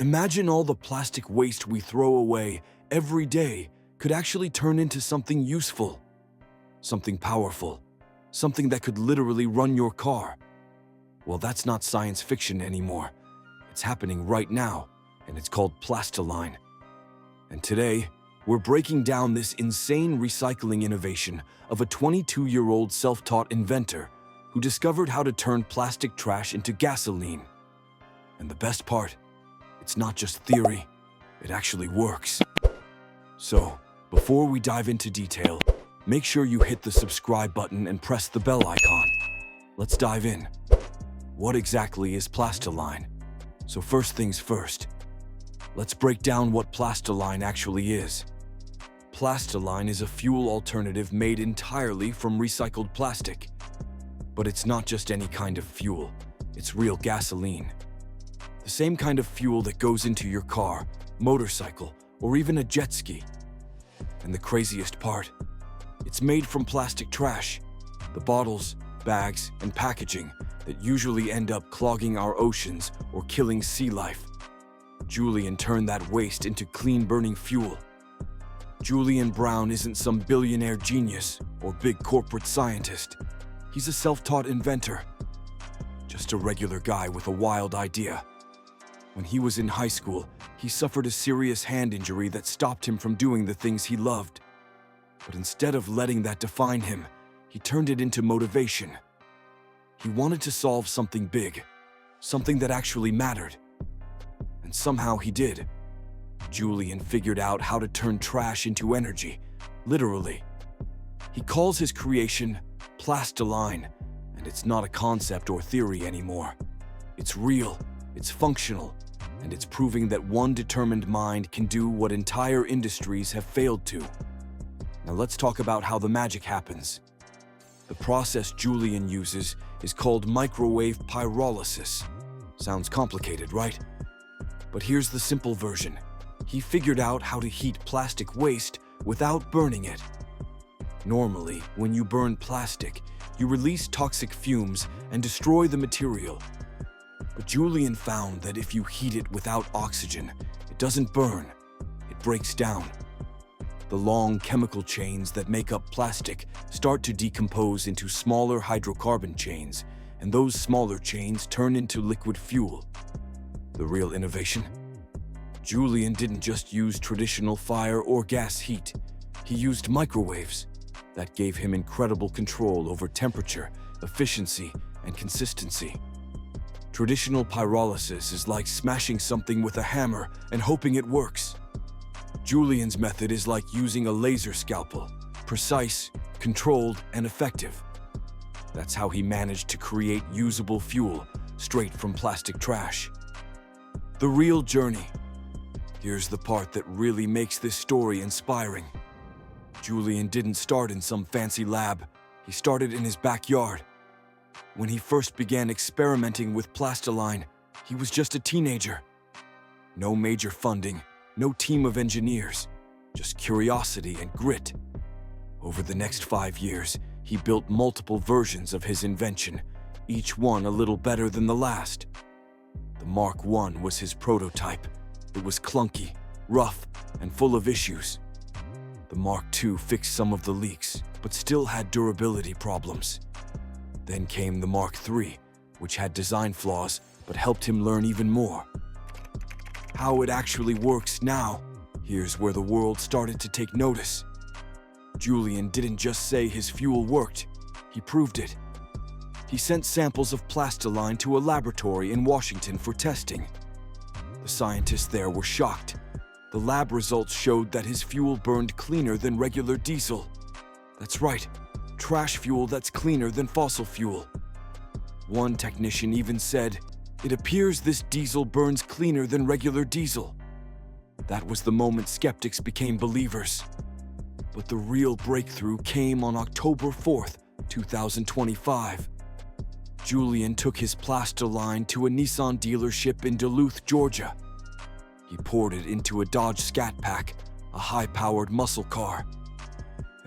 Imagine all the plastic waste we throw away every day could actually turn into something useful, something powerful, something that could literally run your car. Well, that's not science fiction anymore. It's happening right now, and it's called Plastoline. And today, we're breaking down this insane recycling innovation of a 22-year-old self-taught inventor who discovered how to turn plastic trash into gasoline. And the best part, it's not just theory, it actually works. So, before we dive into detail, make sure you hit the subscribe button and press the bell icon. Let's dive in. What exactly is Plastoline? So first things first, let's break down what Plastoline actually is. Plastoline is a fuel alternative made entirely from recycled plastic. But it's not just any kind of fuel, it's real gasoline. The same kind of fuel that goes into your car, motorcycle, or even a jet ski. And the craziest part, it's made from plastic trash, the bottles, bags, and packaging that usually end up clogging our oceans or killing sea life. Julian turned that waste into clean-burning fuel. Julian Brown isn't some billionaire genius or big corporate scientist. He's a self-taught inventor, just a regular guy with a wild idea. When he was in high school, he suffered a serious hand injury that stopped him from doing the things he loved. But instead of letting that define him, he turned it into motivation. He wanted to solve something big, something that actually mattered. And somehow he did. Julian figured out how to turn trash into energy, literally. He calls his creation Plastoline, and it's not a concept or theory anymore. It's real, it's functional, and it's proving that one determined mind can do what entire industries have failed to. Now let's talk about how the magic happens. The process Julian uses is called microwave pyrolysis. Sounds complicated, right? But here's the simple version. He figured out how to heat plastic waste without burning it. Normally, when you burn plastic, you release toxic fumes and destroy the material. But Julian found that if you heat it without oxygen, it doesn't burn, it breaks down. The long chemical chains that make up plastic start to decompose into smaller hydrocarbon chains, and those smaller chains turn into liquid fuel. The real innovation? Julian didn't just use traditional fire or gas heat. He used microwaves. That gave him incredible control over temperature, efficiency, and consistency. Traditional pyrolysis is like smashing something with a hammer and hoping it works. Julian's method is like using a laser scalpel, precise, controlled, and effective. That's how he managed to create usable fuel straight from plastic trash. The real journey. Here's the part that really makes this story inspiring. Julian didn't start in some fancy lab. He started in his backyard. When he first began experimenting with Plastoline, he was just a teenager. No major funding, no team of engineers, just curiosity and grit. Over the next 5 years, he built multiple versions of his invention, each one a little better than the last. The Mark I was his prototype. It was clunky, rough, and full of issues. The Mark II fixed some of the leaks, but still had durability problems. Then came the Mark III, which had design flaws, but helped him learn even more. How it actually works now, here's where the world started to take notice. Julian didn't just say his fuel worked, he proved it. He sent samples of Plastoline to a laboratory in Washington for testing. The scientists there were shocked. The lab results showed that his fuel burned cleaner than regular diesel. That's right, trash fuel that's cleaner than fossil fuel. One technician even said, "It appears this diesel burns cleaner than regular diesel." That was the moment skeptics became believers. But the real breakthrough came on October 4th, 2025. Julian took his Plastoline to a Nissan dealership in Duluth, Georgia. He poured it into a Dodge Scat Pack, a high-powered muscle car.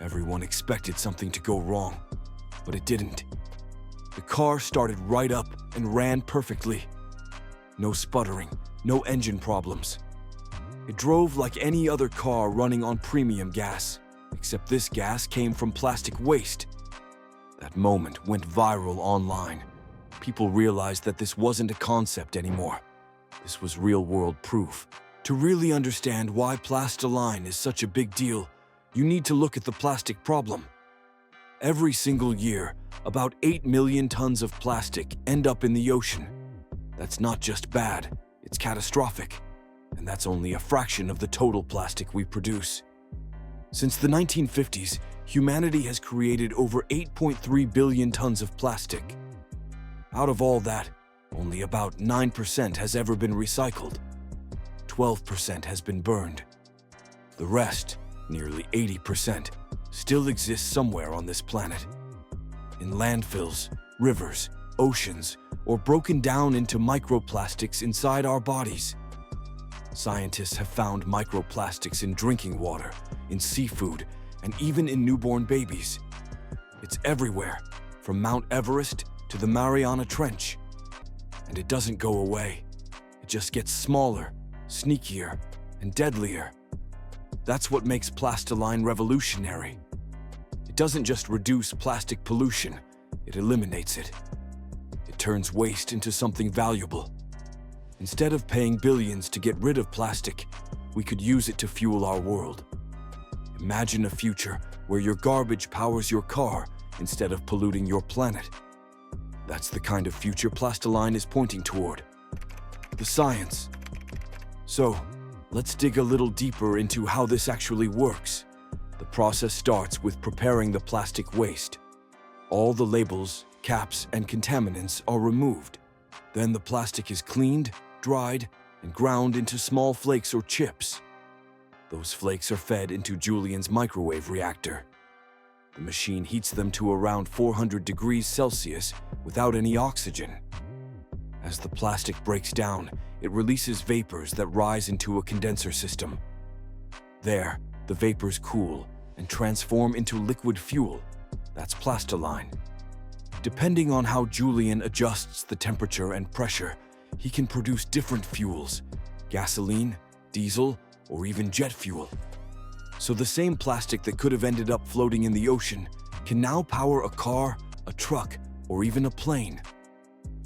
Everyone expected something to go wrong, but it didn't. The car started right up and ran perfectly. No sputtering, no engine problems. It drove like any other car running on premium gas, except this gas came from plastic waste. That moment went viral online. People realized that this wasn't a concept anymore. This was real-world proof. To really understand why Plastoline is such a big deal, you need to look at the plastic problem. Every single year, about 8 million tons of plastic end up in the ocean. That's not just bad, it's catastrophic. And that's only a fraction of the total plastic we produce. Since the 1950s, humanity has created over 8.3 billion tons of plastic. Out of all that, only about 9% has ever been recycled. 12% has been burned. The rest, nearly 80%, still exists somewhere on this planet. In landfills, rivers, oceans, or broken down into microplastics inside our bodies. Scientists have found microplastics in drinking water, in seafood, and even in newborn babies. It's everywhere, from Mount Everest to the Mariana Trench. And it doesn't go away. It just gets smaller, sneakier, and deadlier. That's what makes Plastoline revolutionary. It doesn't just reduce plastic pollution, it eliminates it. It turns waste into something valuable. Instead of paying billions to get rid of plastic, we could use it to fuel our world. Imagine a future where your garbage powers your car instead of polluting your planet. That's the kind of future Plastoline is pointing toward. The science. So, let's dig a little deeper into how this actually works. The process starts with preparing the plastic waste. All the labels, caps, and contaminants are removed. Then the plastic is cleaned, dried, and ground into small flakes or chips. Those flakes are fed into Julian's microwave reactor. The machine heats them to around 400 degrees Celsius without any oxygen. As the plastic breaks down, it releases vapors that rise into a condenser system. There, the vapors cool and transform into liquid fuel. That's Plastoline. Depending on how Julian adjusts the temperature and pressure, he can produce different fuels: gasoline, diesel, or even jet fuel. So the same plastic that could have ended up floating in the ocean can now power a car, a truck, or even a plane.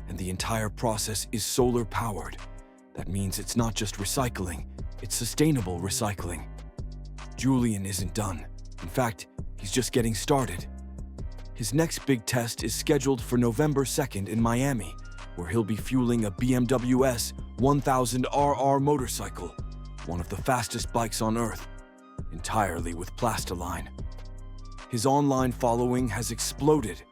And the entire process is solar powered. That means it's not just recycling, it's sustainable recycling. Julian isn't done. In fact, he's just getting started. His next big test is scheduled for November 2nd in Miami, where he'll be fueling a BMW S 1000RR motorcycle, one of the fastest bikes on Earth, entirely with Plastoline. His online following has exploded.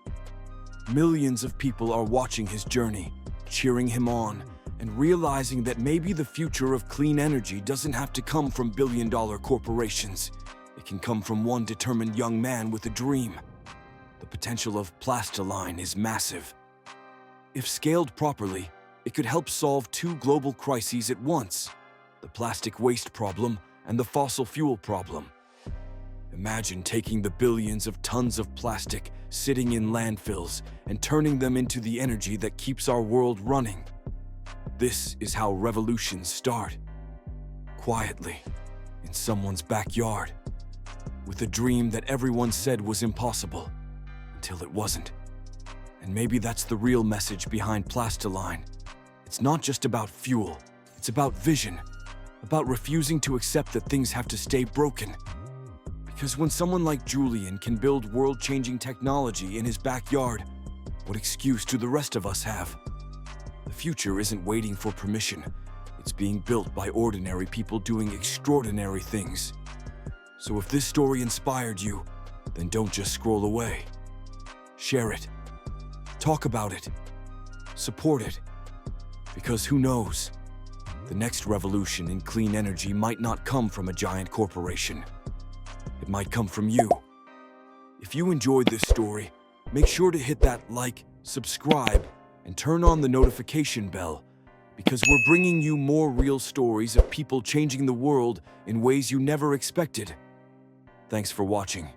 Millions of people are watching his journey, cheering him on, and realizing that maybe the future of clean energy doesn't have to come from billion-dollar corporations. It can come from one determined young man with a dream. The potential of Plastoline is massive. If scaled properly, it could help solve two global crises at once: the plastic waste problem and the fossil fuel problem. Imagine taking the billions of tons of plastic sitting in landfills and turning them into the energy that keeps our world running. This is how revolutions start. Quietly, in someone's backyard, with a dream that everyone said was impossible, until it wasn't. And maybe that's the real message behind Plastoline. It's not just about fuel, it's about vision, about refusing to accept that things have to stay broken. Because when someone like Julian can build world-changing technology in his backyard, what excuse do the rest of us have? The future isn't waiting for permission. It's being built by ordinary people doing extraordinary things. So if this story inspired you, then don't just scroll away. Share it. Talk about it. Support it. Because who knows? The next revolution in clean energy might not come from a giant corporation. It might come from you. If you enjoyed this story, make sure to hit that like, subscribe, and turn on the notification bell, because we're bringing you more real stories of people changing the world in ways you never expected. Thanks for watching.